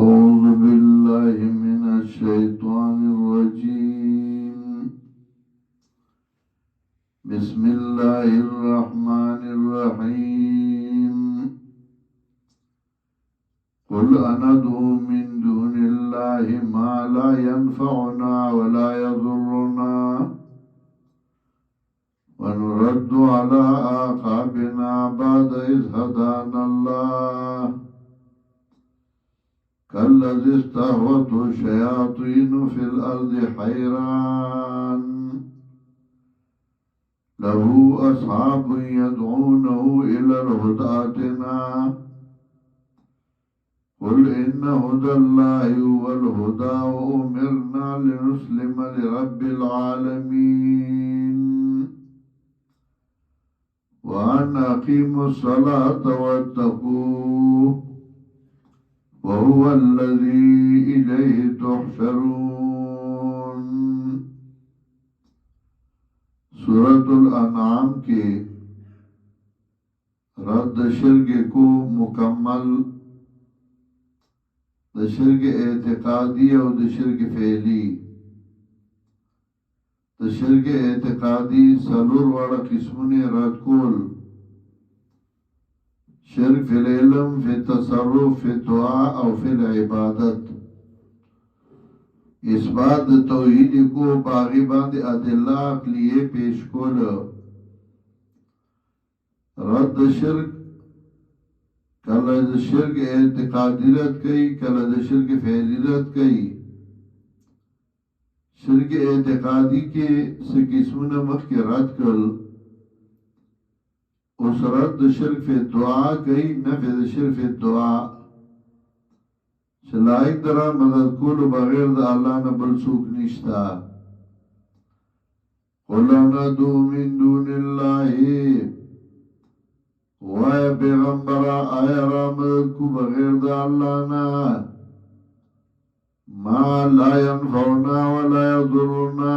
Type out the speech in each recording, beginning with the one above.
أعوذ بالله من الشيطان الرجيم. بسم الله الرحمن الرحيم. قل أندعو من دون الله ما لا ينفعنا ولا يضرنا ونرد على أعقابنا بعد إذ هدانا الله كالذي استهوته الشياطين في الأرض حيران له أصحاب يدعونه إلى الهدى ائتنا قل إن هدى الله هو الهدى وأمرنا لنسلم لرب العالمين وأن أقيموا الصلاة واتقوه وهو الذي إليه تحشرون. سورة الانعام کے رد شرک کو مکمل د شرک اعتقادی او د شرک فعلی. د شرک اعتقادی سلور واړه قسمونه رد کول: شرک فی العلم، فی التصرف، فی الدعاء او فی العبادت. اثبات توحید کو باغی باندې ادله عقلیه پیش کول. رد شرک کله د شرک اعتقادی رد کئی، کله د شرک فعلی رد کئی. شرک اعتقادی کے څه قسمونه مخکې رد کړل. اوس رد شرک فی دعا کئی، نفی د شرک فی دعا چې لایق درا مدد کولو بغیر د الله نه بل څوک نشتا. قل ندعو من دون الله، وای پیغمبرا آیا را مدد کو بغیر د الله نه ما لا ينفعنا ولا يضرنا،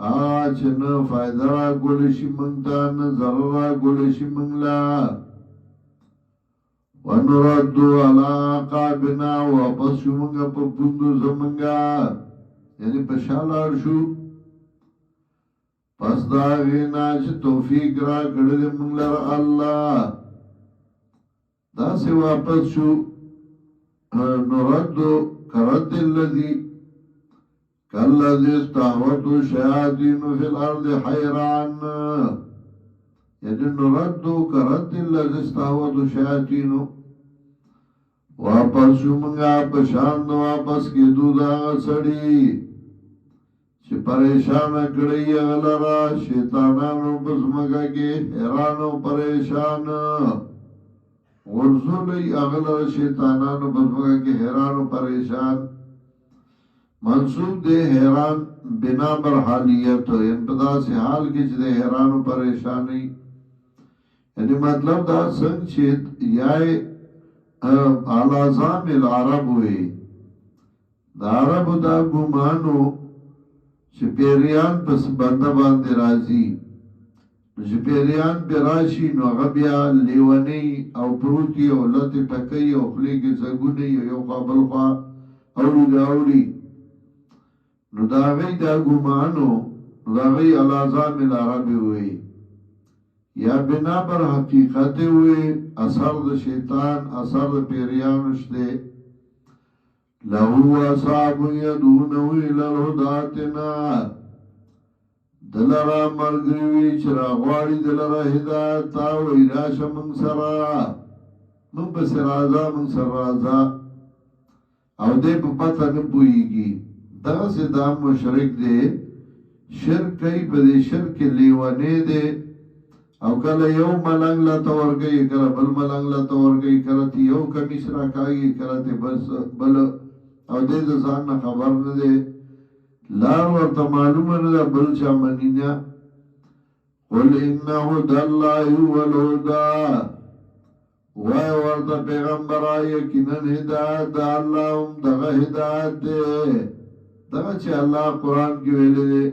آج نه فائدہ را گولشی منگتا نه ضرر را گولشی منگلا. ونرد على عقابنا، واپس شو منگا پا پندو زمنگا، یعنی پشالار شو پس داغینا چه توفیق را کرده منگلر اللہ. دا سے واپس شو نرد کرد اللذی کالذی استحوته الشیاطین فی الارض حیران، یعنی نرد کرد اللذی استحوته الشیاطین، واپس شو منگا پشاند واپس کی دود آغا سڑی چه پریشان کڑی اغلرا شیطانانو بزمگا کے حیرانو پریشان. غرزولی اغلر شیطانانو بزمگا کے حیرانو پریشان منصوب دے حیران بنا بر حالیت، یعنی پدا سے حال کی چه دے حیرانو پریشانی. یعنی مطلب دا سنگ چیت یای علازام العرب ہوئی. دا عرب دا گمانو چه پیریان پس بنده باندې رازی، چه پیریان پی راشی نو غبیا لیونی او پروتی او لط ٹکی او خلی کی زگونی او قابل خوا اولی دا اولی نو دا غی دا گمانو دا غی علازام العرب ہوئی. یا بنا بر حقیقت ہوئے اثر د شیطان اثر د پیریانوش دے. لہو اصحاب یدونو الالہدى ائتنا، دلرا مرگریوی چرا غواری دلرا ہدایت تاوی راشا منگ سرا، منگ بس رازا منگ سر رازا او دے پا پتا نپوئی گی. دا سے دا مشرک دے شرک کئی پا دے شرک لیوانے دے او کله یو ملنگ لتا ورگئی، کله بل ملنگ لتا ورگئی، کله تی یو کمیس راکاگی، کله تی بل او دے دا زاننا خبر ندے، لار ورطا معلوم ندا بل چا منینا. قل انہو هدى اللہ هو الهدى، وای ورطا پیغمبر یقیناً ہدایت دا اللہ هم دغا ہدایت دے، دغا چه اللہ قرآن کی ویلے دے.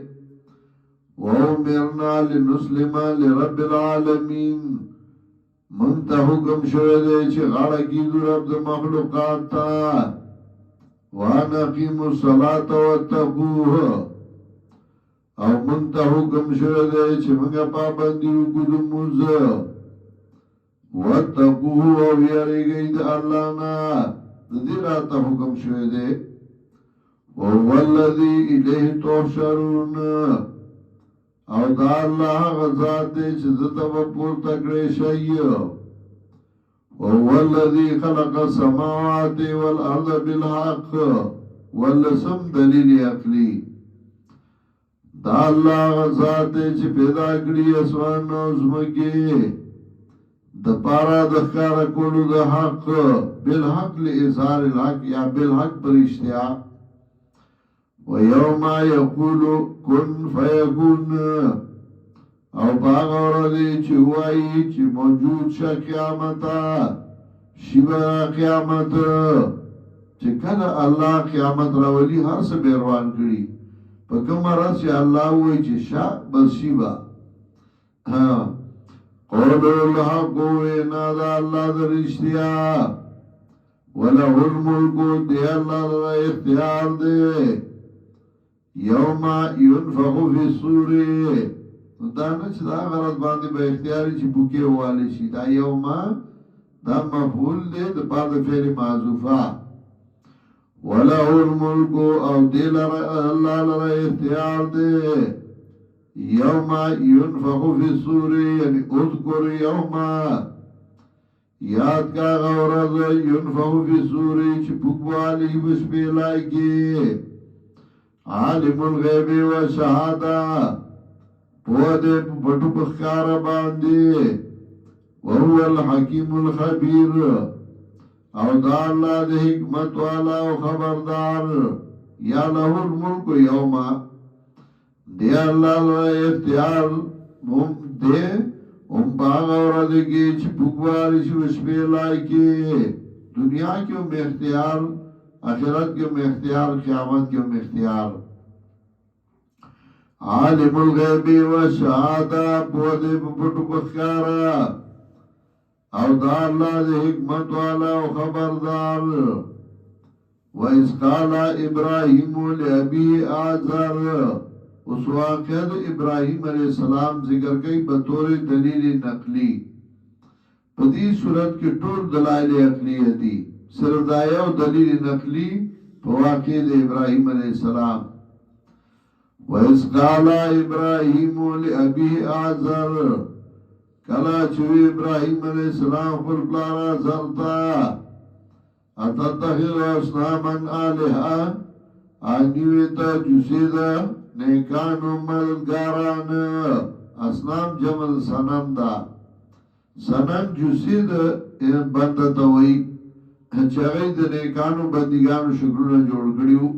وَأُمِرْنَا لِنُسْلِمَ لِرَبِّ الْعَالَمِينَ، من ته حکم شوی دی چې غاړه کیدو رب د مخلوقات ته وان اقیموا الصلاة واتقوه او من ته حکم شوی دی چې موږ پابندي وکړو د لمونځ واتقوه او یریږئ د الله نه د دې راته حکم شوی دی وهو الذي الیه تحشرون او دا الله هغه ذات دی چې دته به پورته کړی شئ وهو الذي خلق السماوات والارض بالحق ولسم دلیل عقلی دا الله هغه ذات دی چې پیدا کړی اسمان او ځمکې د پارا د ښکارا کولو د حق بالحق لإظهار الحق یا بالحق پر اشتیا ويوم يقول كن فيكون او باغ ورځي چې وایي چې موجود شه قیامت شیبا قیامت چې کله الله قیامت راولي هر څه بیروان کړي په کوم راز چې الله وایي چې شا بس شیبا قولوا الحق وینا دا الله د رښتیا وله الملک دی الله له اختیار دی یوم ينفخ فی الصور دا نه چې دا غرض باندې به اختیاري چې بوکې والی شي دا یوم دا مفعول دی د بعد فعل معذوفه وله الملک او دی الله له اختیار دی یوم ينفخ فی الصور یعنی اذکر یوم یاد کا غورز ينفخ فی الصور چې بوکوالی بسپیلای کې عالم الغیب و شهاده پوده پټو بخکار باندې وهو الحکیم الخبیر او دا الله د حکمت والا او خبردار یا له الملک یوم دی الله له اختیار مم دے باغ اورده کې چې بوکواری شو شپېلای کې دنیا کې هم اختیار آخرت کې هم اختیار قیامت کې هم اختیار عالم الغیب و شهاده پوده پټو بخکارا او دا الله د حکمت والا او خبردار و اذ قال ابراهیم لابی آزر اس واقعہ ابراہیم علیہ السلام ذکر کئی بطور دلیل نقلی پدی صورت کی ټول دلائل عقلی دی صرف دایو دلیل نقلی فواقع ابراہیم علیہ السلام وَإِذْ قَالَ إِبْرَاهِيمُ لِأَبِيهِ آزَرَ کلا چوی ابراہیم علیہ السلام پر پلارا زرتا اتتخذ اصناما آلہا آنیویتا جسیدہ نیکانو مددگاران اسنام جمل سنم دا سنم جسید بندتا وی چاگئی دا نیکانو بندگانو شکرون جوڑ کریو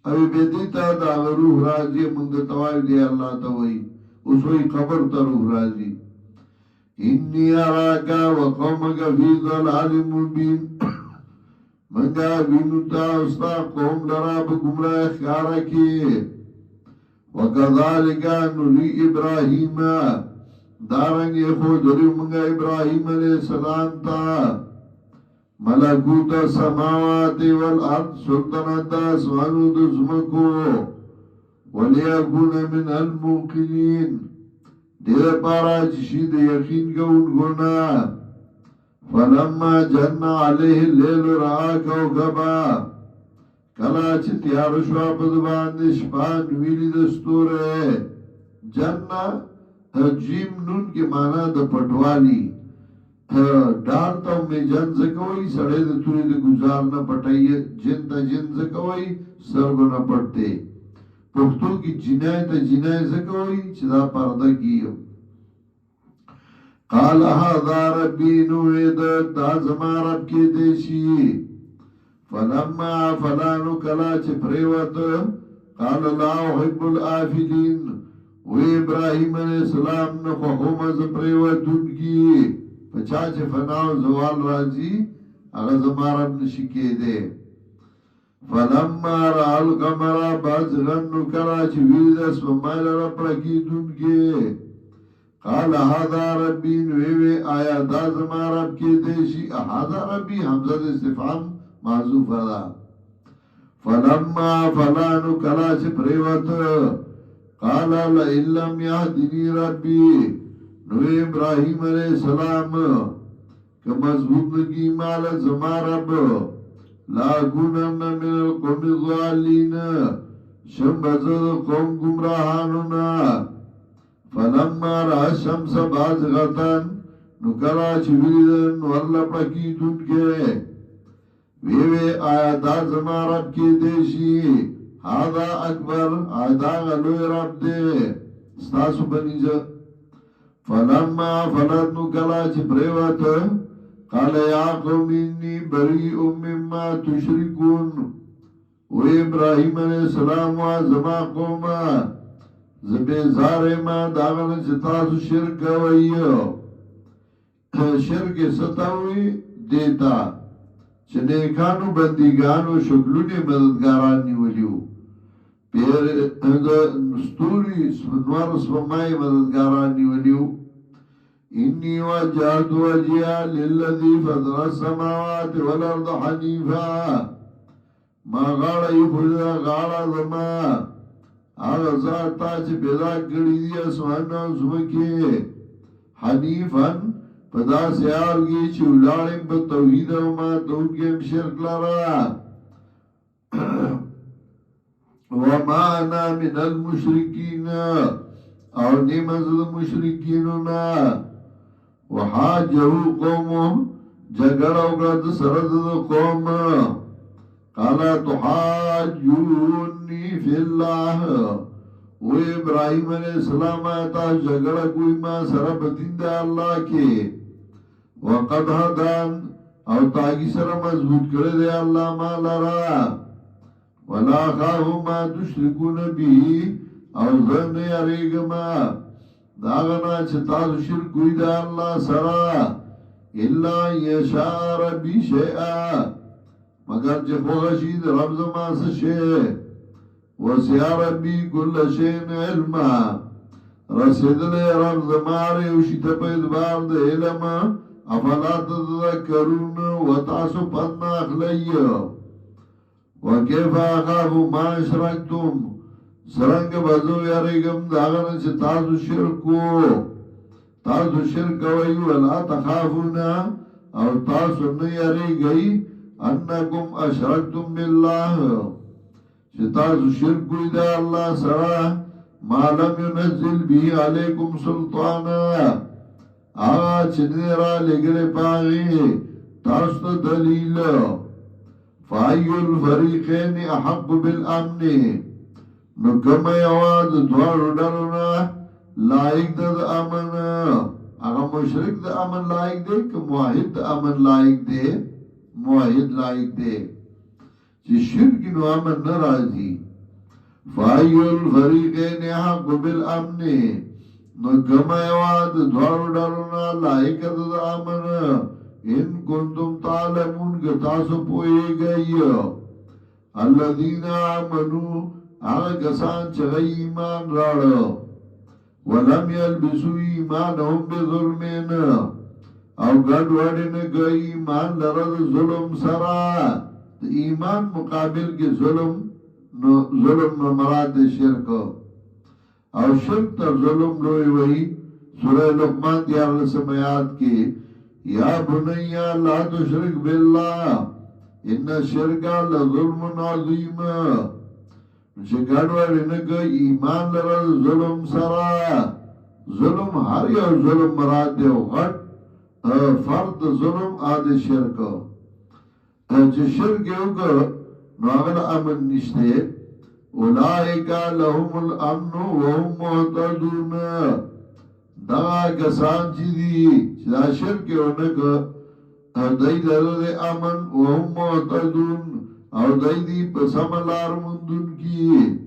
اوی بیدی تا دا روح رازی منگ توائی دی اللہ تا وی اس وی قبر تا روح رازی انی اراکا و قومکا فی ضلال مبین منگا بینتا استا قوم لراب گمراہ خیارا کی وَكَذَلِكَ نُرِي إِبْرَاهِيمَ دارنگ خود دریو منگا ابراہیم علیہ السلام تا ملکوت سماوات والارض سلطنت اسمانو دزمکو وَلِيَكُونَ مِنَ الْمُوقِنِينَ دیر پارا چشید یقین کون گونا فَلَمَّا جَنَّ عَلَيْهِ اللَّيْلُ رَآ كَوْكَبًا کلا چه تیار شوا پدباند شپان ویلی دستور ہے جنہ جیم نون کی مانا دا پٹوالی ڈارتا میں جن زکوئی سڑے دا توری دا گزار نا پٹائی جن تا جن زکوئی سرگو نا پٹتے پختو کی جنائی تا جنائی زکوئی چدا پردہ کیو قال هذا ربی نوید دا زمان رب کے دیشی فلما فلانو کلا چه پریوت قال لا احب الافلین و ابراہیم علیہ السلام نخوخوم از پریوتون کی پچا چه فناو زوال راجی اغز مارم نشکے دے فلما را القمرا باز غنو کلا چه وید اسم مائل رب رکی دون کے قال هذا ربی نویوی آیا دا زما رب کی دیشی هذا ربی حمزه استفهام محذوف دا فلما فلانو کلا چه پریوت قال لئن لم يهدني ربي نو ابراهيم عليه السلام که مضبوط نکی مال زما رب لا گونن من القوم الضالين شمبزد قوم گمراهانونا فلما را الشمس بازغتن نو کلا چویدن ورلپکی دن کے ویوی آیا دا زما رب کی دیشی هذا اکبر آدا غلوی رب دے ستاسو بنیزا فلما فلد نو کلا چی پریوات قال یا قوم انی بریء مما تشرکون و ابراہیم علیہ السلام و زما قوم زبیزار ما داغن چی تاسو شرک ویو شرک ستاوی دیتا چه نیکانو بندگانو شکلونی مددگاران نیولیو پیر ستوری نوار سپمائی مددگاران نیولیو انی وجهت وجها للذی فطر السماوات والارض حنیفا ما غاڑا یخوزا غاڑا زما آغا ذاتا چه پیدا کری دی اسمانو زمکی حنیفا پدا سیار گی چه اولارم پا توحید و ما توقیم شرک لارا وما انا من المشرکین او نیمزد مشرکینونا وحاجهو قومو جگڑ اوگرد سرد قوم قالا تحاجونی فی اللہ و ابراہیم علیہ السلام آتا جگڑا کوئی ما سرب دین دا اللہ کے وقد هدان او تاگی سر مضبوط کرده اللہ ما لرا ولا خاہو ما تشرکون بی او ذن یریگما داغنا چتاسو شرکوی دا اللہ سرا الا یشاء ربی شیئا مگر چه خوشید رب زمان سشے وسع ربی کل شین علما رسیدل رب زماره وشیط پید بارد علم افلا تذکرون و تاسو پدنا اخلی وکیف آخافو ما اشرکتم سرنگ بزو یارگم داغن چه تاسو شرکو ولا تخافونا او تاسو نیاری انکم اشرکتم بالله چه تاسو شرکوی دا اللہ سرا ما لم ينزل به علیکم سلطانا آغا چنی را لگل پاغی تاسو دلیل فایو الفریقین احق بالامن نو کم یواز دوارو ڈرونا لائق دا امن آغا مشرک دا امن لائق دے که موحد دا امن لائق دے موحد لائق دے چی شرک نو امن نرازی فایو الفریقین حق بالامن نو کم یواد دوارو ڈرونا لائق دا امن ان کنتم تعلمون گتاسو پوئے گئی الذین آمنو آغا کسان چغی ایمان راڑو ولم یلبسو ایمانهم بظلمین او گڑ وڑن گئی ایمان لرد ظلم سرا ایمان مقابل کے ظلم مراد شرک او شرک تر ظلم لوئی وئی سورہ لقمان دیار رسمیات کی یا بنیا لا تشرک باللہ ان شرکا لظلم عظیم چگڑ وڑن گئی ایمان لرد ظلم سرا ظلم ہر یا ظلم مراد دیو غٹ فرد ظلم آدھے شرک چه شرک یو که نو اغل امن نشتے اولائکا لهم الامن وهم محتدون دا کسان چی دی دا شرک یو نکا دای درد امن وهم محتدون او دای دی پسم لار مندون کی